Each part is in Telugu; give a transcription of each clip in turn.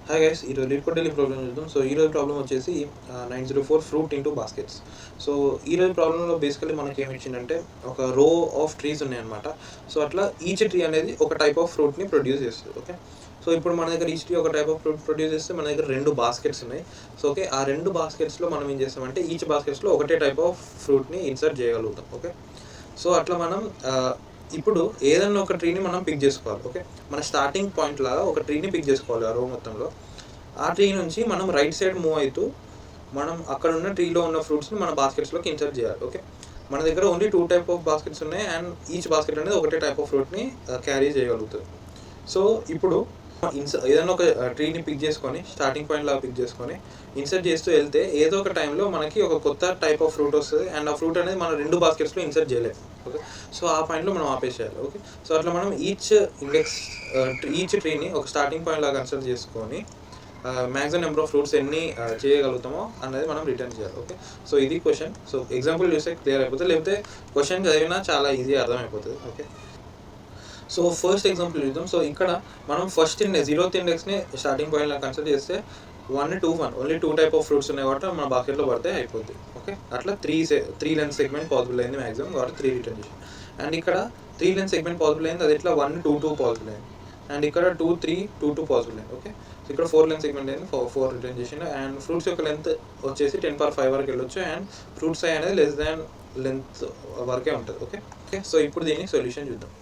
హాయ్ గైస్, ఈరోజు లీడ్ కోడ్ డైలీ ప్రాబ్లమ్ చూద్దాం. సో ఈరోజు ప్రాబ్లం వచ్చేసి 904 ఫ్రూట్ ఇంటూ బాస్కెట్స్. సో ఈరోజు ప్రాబ్లంలో బేసికలీ మనకి ఏమి ఇచ్చిందంటే ఒక రో ఆఫ్ ట్రీస్ ఉన్నాయన్నమాట. సో అట్లా ఈచ్ ట్రీ అనేది ఒక టైప్ ఆఫ్ ఫ్రూట్ని ప్రొడ్యూస్ చేస్తుంది. ఓకే, సో ఇప్పుడు మన దగ్గర ఈచ్ ట్రీ ఒక టైప్ ఆఫ్ ఫ్రూట్ ప్రొడ్యూస్ చేస్తే మన దగ్గర 2 బాస్కెట్స్ ఉన్నాయి. సో ఓకే, ఆ 2 బాస్కెట్స్లో మనం ఏం చేస్తామంటే ఈచ్ బాస్కెట్స్లో ఒకటే టైప్ ఆఫ్ ఫ్రూట్ని ఇన్సర్ట్ చేయగలుగుతాం. ఓకే, సో అట్లా మనం ఇప్పుడు ఏదైనా ఒక ట్రీని మనం పిక్ చేసుకోవాలి. ఓకే, మన స్టార్టింగ్ పాయింట్ లాగా ఒక ట్రీని పిక్ చేసుకోవాలి ఆ రో మొత్తంలో. ఆ ట్రీ నుంచి మనం రైట్ సైడ్ మూవ్ అవుతూ మనం అక్కడ ఉన్న ట్రీలో ఉన్న ఫ్రూట్స్ని మన బాస్కెట్స్లోకి ఇన్సర్ట్ చేయాలి. ఓకే, మన దగ్గర ఓన్లీ 2 టైప్ ఆఫ్ బాస్కెట్స్ ఉన్నాయి అండ్ ఈచ్ బాస్కెట్ అనేది ఒకటే టైప్ ఆఫ్ ఫ్రూట్ని క్యారీ చేయగలుగుతుంది. సో ఇప్పుడు ఏదైనా ఒక ట్రీని పిక్ చేసుకొని స్టార్టింగ్ పాయింట్ లాగా పిక్ చేసుకొని ఇన్సర్ట్ చేస్తూ వెళ్తే ఏదో ఒక టైంలో మనకి ఒక కొత్త టైప్ ఆఫ్ ఫ్రూట్ వస్తుంది అండ్ ఆ ఫ్రూట్ అనేది మనం 2 బాస్కెట్స్లో ఇన్సర్ట్ చేయలేదు. ఓకే, సో ఆ పాయింట్లో మనం ఆపేసేయాలి. ఓకే, సో అట్లా మనం ఈచ్ ట్రీని ఒక స్టార్టింగ్ పాయింట్ లాగా కన్సిడర్ చేసుకొని మ్యాక్సిమం నెంబర్ ఆఫ్ ఫ్రూట్స్ ఎన్ని చేయగలుగుతామో అనేది మనం రిటర్న్ చేయాలి. ఓకే, సో ఇది క్వశ్చన్. సో ఎగ్జాంపుల్ చూస్తే క్లియర్ అయిపోతుంది, లేకపోతే క్వశ్చన్ చదివినా చాలా ఈజీ అర్థమైపోతుంది. ఓకే, సో ఫస్ట్ ఎగ్జాంపుల్ చూద్దాం. సో ఇక్కడ మనం ఫస్ట్ జీరోత్ ఇండెక్స్ని స్టార్టింగ్ పాయింట్లో కన్సిడర్ చేస్తే 1, 2, 1 ఓన్లీ 2 టైప్ ఆఫ్ ఫ్రూట్స్ ఉన్నాయి కాబట్టి మన బాస్కెట్లో పడితే అయిపోద్ది. ఓకే, అట్లా త్రీ లెన్స్ సెగ్మెంట్ పాసిబుల్ అయింది మ్యాక్సిమం, కాబట్టి 3 రిటర్న్ చేసి. అండ్ ఇక్కడ 3 లెన్స్ సెగ్మెంట్ పాసిబుల్ అయింది, అది ఇట్లా 1, 2, 2 పాసిబుల్ అయింది. అండ్ ఇక్కడ 2, 3, 2, 2 పాసిబుల్ అయింది. ఓకే, సో ఇక్కడ 4 లెన్స్ సెగ్మెంట్ అయింది, 4 రిటర్న్ చేసిండు. అండ్ ఫ్రూట్స్ యొక్క లెంత్ వచ్చేసి 10⁵ వరకు వెళ్ళొచ్చు అండ్ ఫ్రూట్ సైజ్ అనేది లెస్ దాన్ లెంత్ వరకే ఉంటుంది. ఓకే ఓకే, సో ఇప్పుడు దీనికి సొల్యూషన్ చూద్దాం.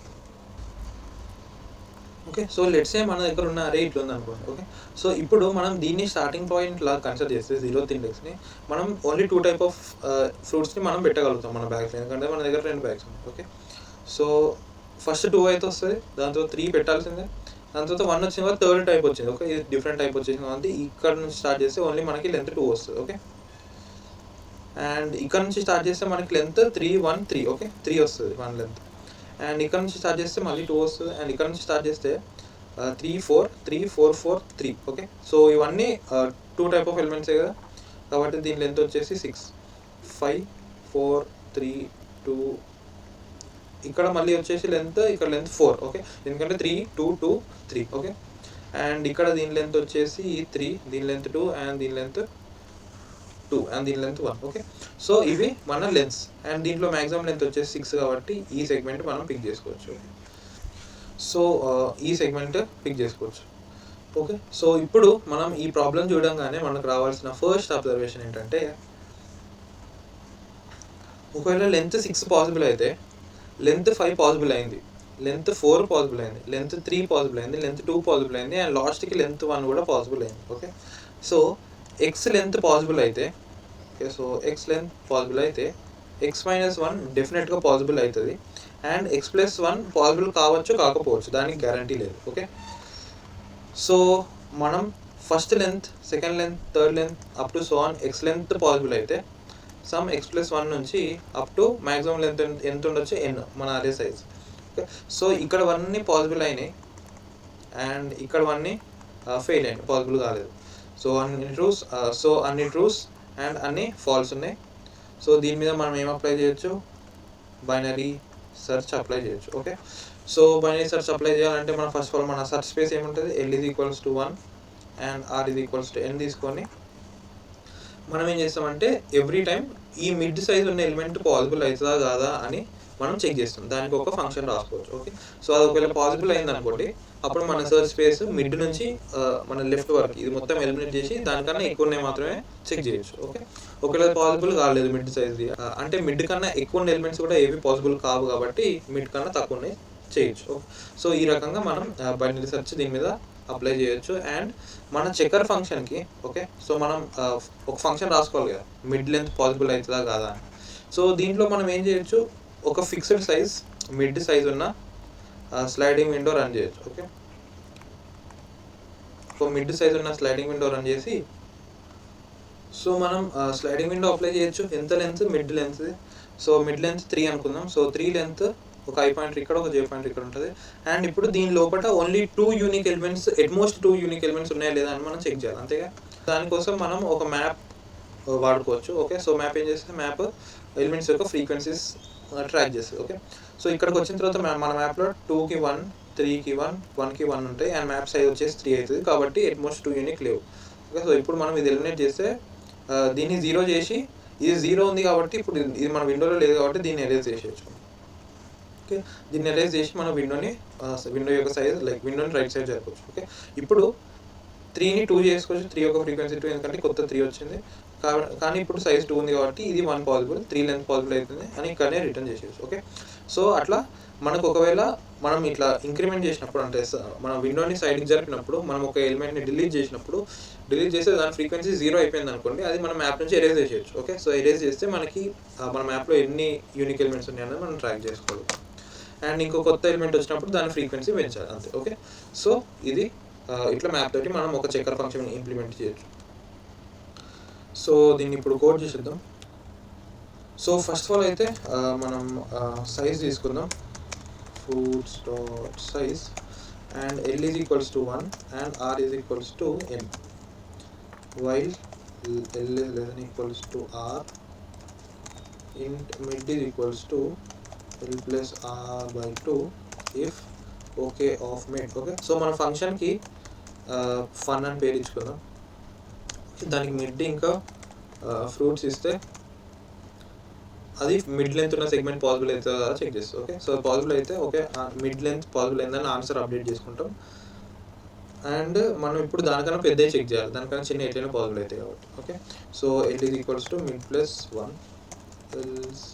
ఓకే, సో లెట్స్ సే మన దగ్గర ఉన్న అరే ఇట్లా ఉంది అనుకోండి. ఓకే, సో ఇప్పుడు మనం దీన్ని స్టార్టింగ్ పాయింట్ లాగా కన్సిడర్ చేస్తే జీరోత్ ఇండెక్స్ని మనం ఓన్లీ 2 టైప్ ఆఫ్ ఫ్రూట్స్ని మనం పెట్టగలుగుతాం మన బ్యాగ్స్, ఎందుకంటే మన దగ్గర 2 బ్యాగ్స్ ఉన్నాయి. ఓకే, సో ఫస్ట్ 2 అయితే వస్తుంది, దాని తర్వాత 3 పెట్టాల్సిందే, దాని తర్వాత 1 వచ్చిన తర్వాత థర్డ్ టైప్ వచ్చింది. ఓకే, ఇది డిఫరెంట్ టైప్ వచ్చేసింది కాబట్టి ఇక్కడ నుంచి స్టార్ట్ చేస్తే ఓన్లీ మనకి లెంత్ 2 వస్తుంది. ఓకే, అండ్ ఇక్కడ నుంచి స్టార్ట్ చేస్తే మనకి లెంత్ 3, 1, 3. ఓకే, 3 వస్తుంది 1 లెంత్. అండ్ ఇక్కడ నుంచి స్టార్ట్ చేస్తే మళ్ళీ 2 వస్తుంది. అండ్ ఇక్కడ నుంచి స్టార్ట్ చేస్తే 3, 4, 3, 4, 4, 3. ఓకే, సో ఇవన్నీ 2 టైప్ ఆఫ్ ఎలిమెంట్సే కదా, కాబట్టి దీని లెంత్ వచ్చేసి 6, 5, 4, 3, 2. ఇక్కడ మళ్ళీ వచ్చేసి ఇక్కడ లెంత్ 4. ఓకే, ఎందుకంటే 3, 2, 2, 3. ఓకే, అండ్ ఇక్కడ దీని లెంత్ వచ్చేసి 3, దీని లెంత్ 2 అండ్ దీని లెంత్ 2 అండ్ దీని లెంత్ 1. ఓకే, సో ఇవి మన లెన్స్ అండ్ దీంట్లో మ్యాక్సిమం లెంత్ వచ్చేసి 6 కాబట్టి ఈ సెగ్మెంట్ మనం పిక్ చేసుకోవచ్చు. సో ఈ సెగ్మెంట్ పిక్ చేసుకోవచ్చు. ఓకే, సో ఇప్పుడు మనం ఈ ప్రాబ్లం చూడంగానే మనకు రావాల్సిన ఫస్ట్ అబ్జర్వేషన్ ఏంటంటే, ఒకవేళ లెంత్ 6 పాసిబుల్ అయితే లెంత్ 5 పాసిబుల్ అయింది, లెంత్ 4 పాసిబుల్ అయింది, లెంత్ 3 పాసిబుల్ అయింది, లెంత్ 2 పాసిబుల్ అయింది అండ్ లాస్ట్కి లెంత్ 1 కూడా పాసిబుల్ అయింది. Okay, so X length possible అయితే, okay, so X length possible అయితే x-1 డెఫినెట్గా పాసిబుల్ అవుతుంది అండ్ x+1 పాసిబుల్ కావచ్చు కాకపోవచ్చు, దానికి గ్యారంటీ లేదు. ఓకే, సో మనం first length, second length, third length up to so on X length possible అయితే సమ్ x+1 నుంచి అప్ టు మ్యాక్సిమం లెంత్ ఎంత ఉండొచ్చు n మన అరే సైజ్. ఓకే, సో ఇక్కడ 1 పాసిబుల్ అయినాయి అండ్ ఇక్కడ 1 ఫెయిల్ అయింది, పాసిబుల్ కాలేదు. సో అన్ని ట్రూస్ అండ్ అన్ని ఫాల్స్ ఉన్నాయి. సో దీని మీద మనం ఏం అప్లై చేయొచ్చు, బైనరీ సెర్చ్ అప్లై చేయొచ్చు. Okay, so binary search apply చేయాలంటే మనం ఫస్ట్ ఆఫ్ ఆల్ మన సెర్చ్ స్పేస్ ఏముంటుంది, L = 1 అండ్ R = n తీసుకొని మనం ఏం చేస్తామంటే ఎవ్రీ టైం ఈ మిడ్ సైజ్ ఉన్న ఎలిమెంట్ పాసిబుల్ అవుతుందా కాదా అని మనం చెక్ చేస్తాం, దానికి ఒక ఫంక్షన్ రాసుకోవచ్చు. ఓకే, సో అది ఒకవేళ పాసిబుల్ అయింది అనుకోండి, అప్పుడు మన సర్చ్ స్పేస్ మిడ్ నుంచి మన లెఫ్ట్ వరకు ఇది మొత్తం ఎలిమినేట్ చేసి దానికన్నా ఎక్కువ ఉన్నాయి మాత్రమే చెక్ చేయొచ్చు. ఓకే, ఒకవేళ పాసిబుల్ కాలేదు మిడ్ సైజ్ అంటే మిడ్ కన్నా ఎక్కువ ఉన్న ఎలిమెంట్స్ కూడా ఏవి పాసిబుల్ కావు కాబట్టి మిడ్ కన్నా తక్కువ ఉన్నాయి చేయొచ్చు. సో ఈ రకంగా మనం బైనరీ సెర్చ్ దీని మీద అప్లై చేయొచ్చు. అండ్ మన చెకర్ ఫంక్షన్కి, ఓకే, సో మనం ఒక ఫంక్షన్ రాసుకోవాలి కదా మిడ్ లెంత్ పాసిబుల్ అవుతుందా కాదా అని. సో దీంట్లో మనం ఏం చేయొచ్చు, ఒక ఫిక్స్డ్ సైజ్ మిడ్ సైజ్ ఉన్న స్లైడింగ్ విండో రన్ చేయొచ్చు. ఓకే, ఒక మిడ్ సైజ్ ఉన్న స్లైడింగ్ విండో రన్ చేసి సో మనం స్లైడింగ్ విండో అప్లై చేయొచ్చు. ఎంత length, mid length. So mid length 3 అనుకుందాం. సో 3 లెంత్ ఒక ఐ పాయింటర్ ఇక్కడ, ఒక జే పాయింటర్ ఇక్కడ ఉంటుంది. అండ్ ఇప్పుడు దీని లోపల only 2 unique elements, at most 2 unique elements ఉన్నాయా లేదా అని మనం చెక్ చేయాలి, అంతేగా. దానికోసం మనం ఒక మ్యాప్ వాడుకోవచ్చు. ఓకే, సో మ్యాప్ ఏం చేస్తే మ్యాప్ ఎలిమెంట్స్ యొక్క ఫ్రీక్వెన్సీస్ ట్రాక్ చేస్తుంది. ఓకే, సో ఇక్కడికి వచ్చిన తర్వాత మన మ్యాప్లో 2కి 1, 3కి 1, 1కి 1 ఉంటాయి అండ్ మ్యాప్ సైజ్ వచ్చేసి 3 అవుతుంది కాబట్టి అట్మోస్ట్ 2 యూనిక్ లేవు. ఓకే, సో ఇప్పుడు మనం ఇది ఎలిమినేట్ చేస్తే దీన్ని 0 చేసి ఇది 0 ఉంది కాబట్టి ఇప్పుడు ఇది మన విండోలో లేదు కాబట్టి దీన్ని ఎరేజ్ చేసేయచ్చు. ఓకే, దీన్ని ఎరేజ్ చేసి మన విండో యొక్క సైజ్ విండోని రైట్ సైడ్ జరపచ్చు. ఓకే, ఇప్పుడు 3ని 2 చేసుకోవచ్చు, 3 యొక్క ఫ్రీక్వెన్సీ 2 ఎందుకంటే కొత్త 3 వచ్చింది కానీ ఇప్పుడు సైజ్ 2 ఉంది కాబట్టి ఇది 1 పాసిబుల్, 3 లెంత్ పాసిబుల్ అవుతుంది అని ఇక్కడనే రిటర్న్ చేసేయచ్చు. ఓకే, సో అట్లా మనకు ఒకవేళ మనం ఇట్లా ఇంక్రిమెంట్ చేసినప్పుడు అంటే మన విండోని సైడ్కి జరిపినప్పుడు మనం ఒక ఎలిమెంట్ని డిలీట్ చేస్తే దాని ఫ్రీక్వెన్సీ 0 అయిపోయింది అనుకోండి, అది మన మ్యాప్ నుంచి ఎరేజ్ చేసేయచ్చు. ఓకే, సో ఎరేజ్ చేస్తే మనకి మన మ్యాప్లో ఎన్ని యూనిక్ ఎలిమెంట్స్ ఉన్నాయనేది మనం ట్రాక్ చేసుకోవాలి అండ్ ఇంకో కొత్త ఎలిమెంట్ వచ్చినప్పుడు దాని ఫ్రీక్వెన్సీ పెంచాలి అంతే. ఓకే, సో ఇది ఇట్లా మ్యాప్ తోటి మనం ఒక చెక్కర్ ఫంక్షన్ ఇంప్లిమెంట్ చేయొచ్చు. సో దీన్ని ఇప్పుడు కోడ్ చేసేద్దాం. సో ఫస్ట్ ఆఫ్ ఆల్ అయితే మనం సైజ్ తీసుకుందాం, fruits dot size and L is equals to 1 and R is equals to N, while L is less than equals to R, int mid is equals to L plus R by 2 if okay of mid. Okay, so మన ఫంక్షన్కి ఫన్ అని పేరు ఇచ్చుకుందాం. దానికి మిడ్ ఇంకా ఫ్రూట్స్ ఇస్తే అది మిడ్ లెంత్ ఉన్న సెగ్మెంట్ పాసిబుల్ అవుతుందా చెక్ చేస్తాం. ఓకే, సో పాసిబుల్ అయితే ఓకే మిడ్ లెంత్ పాసిబుల్ అయిందని ఆన్సర్ అప్డేట్ చేసుకుంటాం అండ్ మనం ఇప్పుడు దానికన్నా పెద్ద చెక్ చేయాలి, దానికన్నా చిన్న ఎట్లయినా పాసిబుల్ అవుతాయి కాబట్టి. Okay, so L is equals to mid plus 1 else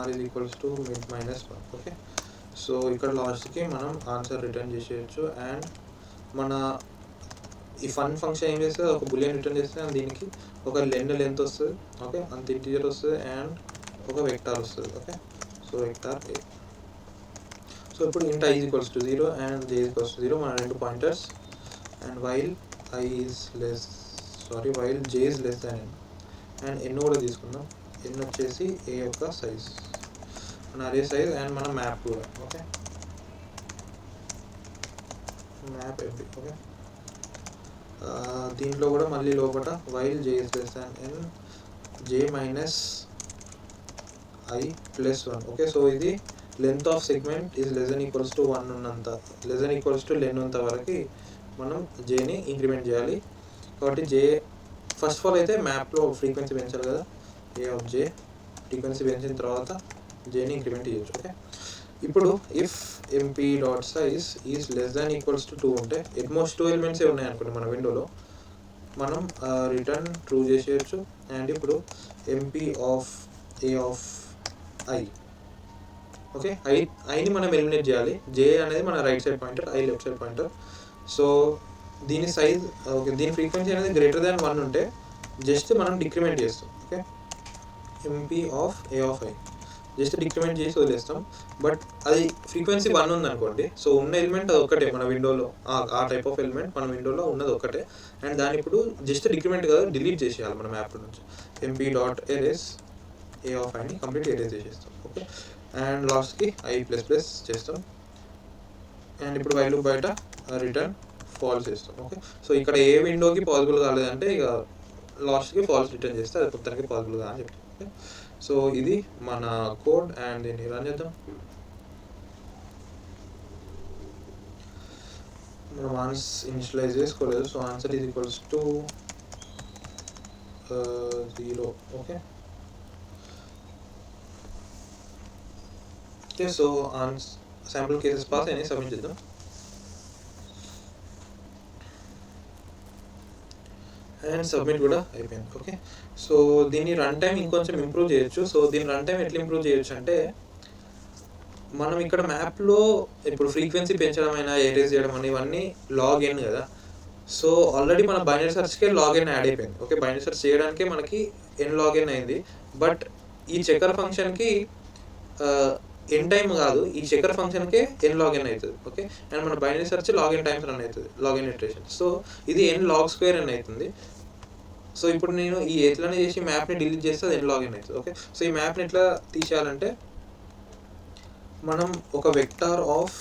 R is equals to mid minus 1. Okay, so ఇక్కడ లాస్ట్కి మనం ఆన్సర్ రిటర్న్ చేసేయచ్చు అండ్ మన ఈ ఫన్ ఫంక్షన్ ఏం చేస్తుంది, ఒక బులియన్ రిటర్న్ చేస్తే అండ్ దీనికి ఒక లెంత్ వస్తుంది. ఓకే, అంత ఇంటీజర్ వస్తుంది అండ్ ఒక వెక్టార్ వస్తుంది. Okay, so vector A. So ఇప్పుడు int I is equals to 0 and j is equals to 0 మన రెండు pointers and while j is less than n and n కూడా తీసుకుందాం. n వచ్చేసి A యొక్క సైజ్, మన అరే సైజ్ అండ్ మన మ్యాప్ కూడా. Okay, map FB. ఓకే, దీంట్లో కూడా మళ్ళీ లోపల while j is less than n j minus I plus 1. Okay, so ఇది length of segment is less than equals to 1 ఉన్నంత less than equals to len ఉన్నంత వరకు మనం జేని ఇంక్రిమెంట్ చేయాలి. కాబట్టి జే ఫస్ట్ ఆఫ్ ఆల్ అయితే మ్యాప్లో ఫ్రీక్వెన్సీ పెంచాలి కదా, ఏ ఆఫ్ జే ఫ్రీక్వెన్సీ పెంచిన తర్వాత జేని ఇంక్రిమెంట్ చేయొచ్చు. ఓకే, ఇప్పుడు if MP dot size is less than equals to 2 ఉంటే ఎట్మోస్ట్ 2 ఎలిమెంట్సే ఉన్నాయి అనుకోండి మన విండోలో, మనం రిటర్న్ ట్రూ చేసేయచ్చు అండ్ ఇప్పుడు MP of A of I. Okay, ఐని మనం ఎలిమినేట్ చేయాలి, జే అనేది మన right side pointer, I left side pointer. So దీని సైజ్ ఓకే దీని ఫ్రీక్వెన్సీ అనేది గ్రేటర్ దాన్ 1 ఉంటే జస్ట్ మనం డిక్రిమెంట్ చేస్తాం. Okay, MP of A of I just decrement చేసి వదిలేస్తాం. బట్ అది ఫ్రీక్వెన్సీ 1 ఉంది అనుకోండి, సో ఉన్న ఎలిమెంట్ అది ఒక్కటే మన విండోలో, ఆ టైప్ ఆఫ్ ఎలిమెంట్ మన విండోలో ఉన్నది ఒక్కటే అండ్ దాన్ని ఇప్పుడు జస్ట్ డిక్రిమెంట్ కాదు డిలీట్ చేసేయాలి మన మ్యాప్ నుంచి. MP dot erase A of ఐని కంప్లీట్ ఎరేజ్ చేసేస్తాం. ఓకే, అండ్ లాస్ట్కి ఐ ప్లస్ ప్లస్ చేస్తాం అండ్ ఇప్పుడు వైల్ బయట రిటర్న్ ఫాల్స్ చేస్తాం. ఓకే, సో ఇక్కడ ఏ విండోకి పాసిబుల్ కాలేదంటే ఇక లాస్ట్కి ఫాల్స్ రిటర్న్ చేస్తే అది మొత్తానికి పాసిబుల్ గా అని చెప్తాం. ఓకే, సో ఇది మన కోడ్ అండ్ దీన్ని రన్ చేద్దాం. మనం ఇనిషియలైజ్ చేసుకోలేదు, so answer is equals to 0. Okay, so sample cases pass అయినాయి, సబ్మిట్ చేద్దాం. అండ్ సబ్మిట్ కూడా అయిపోయింది. ఓకే, సో దీన్ని రన్ టైం ఇంకొంచెం ఇంప్రూవ్ చేయొచ్చు. సో దీని రన్ టైం ఎట్లా ఇంప్రూవ్ చేయొచ్చు అంటే మనం ఇక్కడ మ్యాప్లో ఇప్పుడు ఫ్రీక్వెన్సీ పెంచడం అయినా ఎరేజ్ చేయడం అని ఇవన్నీ లాగ్ ఎన్ కదా, సో ఆల్రెడీ మన బైనరీ సెర్చ్కే లాగ్ ఎన్ యాడ్ అయిపోయింది. ఓకే, బైనరీ సెర్చ్ చేయడానికే మనకి ఎన్ లాగ్ ఎన్ అయింది. బట్ ఈ చెక్కర్ ఫంక్షన్కి ఎన్ టైమ్ కాదు, ఈ చెక్కర్ ఫంక్షన్కే ఎన్ లాగిన్ అవుతుంది. ఓకే, అండ్ మన binary search login times run అవుతుంది, లాగిన్ ఇటరేషన్. సో ఇది ఎన్ లాగ్ స్క్వేర్ అని అవుతుంది. సో ఇప్పుడు నేను ఈ ఎట్లనే చేసి మ్యాప్ని డిలీట్ చేస్తే అది ఎన్ లాగిన్ అవుతుంది. ఓకే, సో ఈ మ్యాప్ని ఎట్లా తీసేయాలంటే మనం ఒక వెక్టార్ ఆఫ్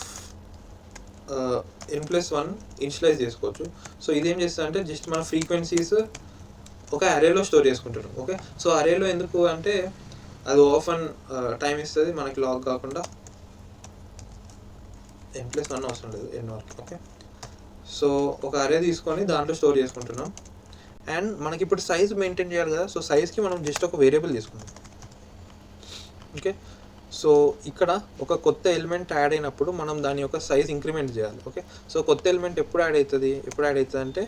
n+1 ఇనిషియలైజ్ చేసుకోవచ్చు. సో ఇదేం చేస్తా అంటే జస్ట్ మన ఫ్రీక్వెన్సీస్ ఒక అరేలో స్టోర్ చేసుకుంటున్నాం. ఓకే, సో అరేలో ఎందుకు అంటే అది ఓపెన్ టైం ఇస్తుంది మనకి లాగ్ కాకుండా. n+1 అవసరం లేదు, n వరకు. ఓకే, సో ఒక అరే తీసుకొని దాంట్లో స్టోర్ చేసుకుంటున్నాం. అండ్ మనకి ఇప్పుడు సైజ్ మెయింటైన్ చేయాలి కదా, సో సైజ్కి మనం జస్ట్ ఒక వేరియబుల్ తీసుకుందాం. ఓకే, సో ఇక్కడ ఒక కొత్త ఎలిమెంట్ యాడ్ అయినప్పుడు మనం దాని యొక్క సైజ్ ఇంక్రిమెంట్ చేయాలి. ఓకే, సో కొత్త ఎలిమెంట్ ఎప్పుడు యాడ్ అవుతుంది అంటే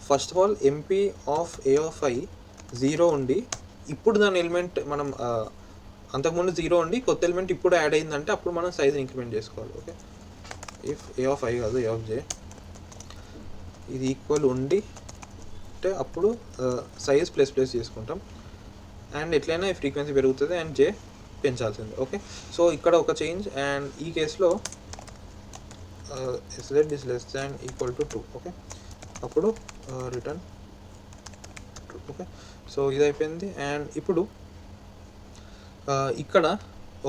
first of all MP of A of I 0 ఉండి, ఇప్పుడు దాని ఎలిమెంట్ మనం అంతకుముందు 0 ఉండి కొత్త ఎలిమెంట్ ఇప్పుడు యాడ్ అయిందంటే అప్పుడు మనం సైజ్ ఇంక్రిమెంట్ చేసుకోవాలి. Okay, if A of I కాదు ఏ ఆఫ్ జే ఇది ఈక్వల్ ఉండి అంటే అప్పుడు సైజ్ ప్లస్ చేసుకుంటాం. అండ్ ఎట్లయినా ఈ ఫ్రీక్వెన్సీ పెరుగుతుంది అండ్ జే పెంచాల్సింది. ఓకే, సో ఇక్కడ ఒక చేంజ్, అండ్ ఈ కేసులో z is less than equal to 2. Okay, అప్పుడు రిటర్న్ 2. ఓకే, సో ఇది అయిపోయింది. అండ్ ఇప్పుడు ఇక్కడ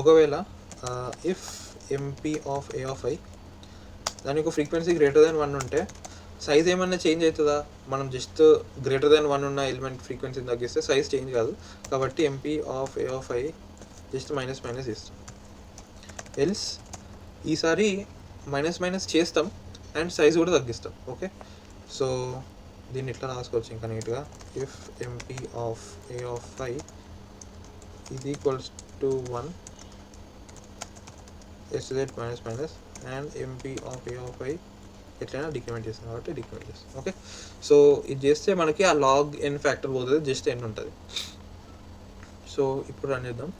ఒకవేళ if MP of A of I దాని యొక్క ఫ్రీక్వెన్సీ >1 ఉంటే సైజ్ ఏమన్నా చేంజ్ అవుతుందా? మనం జస్ట్ >1 ఉన్న ఎలిమెంట్ ఫ్రీక్వెన్సీని తగ్గిస్తే సైజ్ చేంజ్ కాదు, కాబట్టి MP of A of I just minus ఇస్తాం. ఎల్స్ ఈసారి మైనస్ చేస్తాం అండ్ సైజ్ కూడా తగ్గిస్తాం. ఓకే, సో దీన్ని ఇట్లా రాసుకోవచ్చు ఇంకా నీట్గా. If MP of A of I is equals to 1 SZ minus and MP of A of I ఎట్లయినా డిక్రిమెంట్ చేస్తాం కాబట్టి డిక్రిమెంట్ చేస్తాం. ఓకే, సో ఇది చేస్తే మనకి ఆ లాగ్ n ఫ్యాక్టర్ పోతుంది, జస్ట్ n ఉంటుంది. సో ఇప్పుడు రన్ చేద్దాం.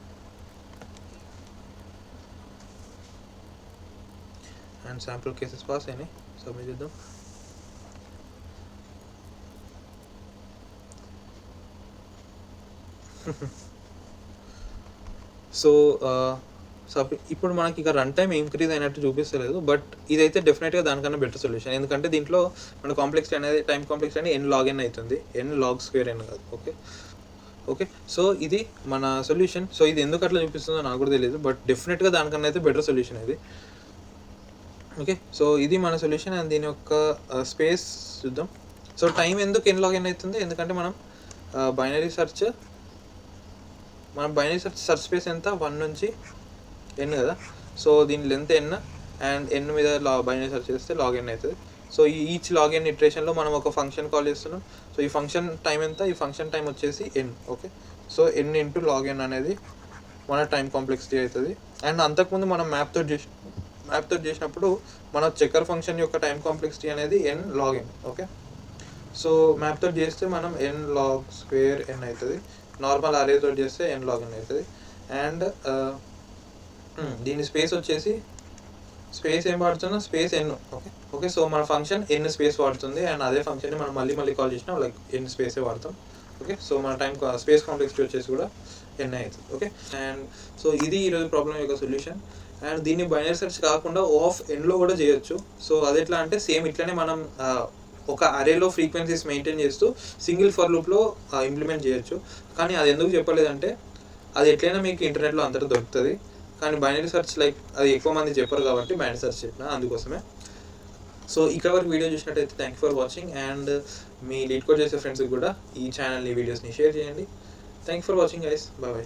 అండ్ శాంపుల్ కేసెస్ పాస్ అయినాయి, సబ్మిట్ చేద్దాం. సో ఇప్పుడు మనకి ఇక రన్ టైం ఇంక్రీజ్ అయినట్టు చూపిస్తలేదు, బట్ ఇదైతే డెఫినెట్గా దానికన్నా బెటర్ సొల్యూషన్. ఎందుకంటే దీంట్లో మన కాంప్లెక్సిటీ అనేది టైం కాంప్లెక్సిటీ అనేది n log n అవుతుంది, n log square n కాదు. ఓకే, సో ఇది మన సొల్యూషన్. సో ఇది ఎందుకు అట్లా చూపిస్తుందో నాకు కూడా తెలియదు, బట్ డెఫినెట్గా దానికన్నా అయితే బెటర్ సొల్యూషన్ ఇది. ఓకే, సో ఇది మన సొల్యూషన్. అండ్ దీని యొక్క స్పేస్ చూద్దాం. సో టైం ఎందుకు n log n అవుతుంది? ఎందుకంటే మనం బైనరీ సెర్చ్ స్పేస్ ఎంత 1 నుంచి n కదా, సో దీని లెంత్ n అండ్ n మీద బైనరీ సెర్చ్ చేస్తే log n అవుతుంది. సో ఈ ఈచ్ log n ఇటరేషన్లో మనం ఒక ఫంక్షన్ కాల్ చేస్తున్నాం. సో ఈ ఫంక్షన్ టైం ఎంత? ఈ ఫంక్షన్ టైం వచ్చేసి n. Okay, so n into log n అనేది మన టైం కాంప్లెక్సిటీ అవుతుంది. అండ్ అంతకుముందు మనం మ్యాప్ తోటి చేసినప్పుడు మన చెక్కర్ ఫంక్షన్ యొక్క టైం కాంప్లెక్సిటీ అనేది n log n. Okay, so map తోటి చేస్తే మనం n log square n అవుతుంది, నార్మల్ అరే తోటి చేస్తే n log n అవుతుంది. అండ్ దీని స్పేస్ వచ్చేసి స్పేస్ ఏం వాడుతున్నా? Space n. ఓకే, సో మన ఫంక్షన్ n స్పేస్ వాడుతుంది అండ్ అదే ఫంక్షన్ని మనం మళ్ళీ కాల్ చేసినా లైక్ n స్పేసే వాడతాం. ఓకే, సో మన టైం స్పేస్ కాంప్లెక్సిటీ వచ్చేసి కూడా n అవుతుంది. ఓకే, అండ్ సో ఇది ఈరోజు ప్రాబ్లం యొక్క సొల్యూషన్. అండ్ దీన్ని బైనరీ సెర్చ్ కాకుండా ఆఫ్ ఎన్లో కూడా చేయొచ్చు. సో అది ఎట్లా అంటే సేమ్ ఇట్లనే మనం ఒక అరేలో ఫ్రీక్వెన్సీస్ మెయింటైన్ చేస్తూ సింగిల్ ఫర్ లూప్లో ఇంప్లిమెంట్ చేయొచ్చు. కానీ అది ఎందుకు చెప్పలేదంటే అది ఎట్లయినా మీకు ఇంటర్నెట్లో అంతటా దొరుకుతుంది, కానీ బైనరీ సెర్చ్ లైక్ అది ఎక్కువ మంది చెప్పరు కాబట్టి బైనరీ సెర్చ్ చెప్పిన అందుకోసమే. సో ఇక్కడ వరకు వీడియో చూసినట్టయితే thank you for watching. And మీ లీడ్ కోడ్ చేసే ఫ్రెండ్స్కి కూడా ఈ ఛానల్ ఈ వీడియోస్ని షేర్ చేయండి. Thank you for watching guys, bye.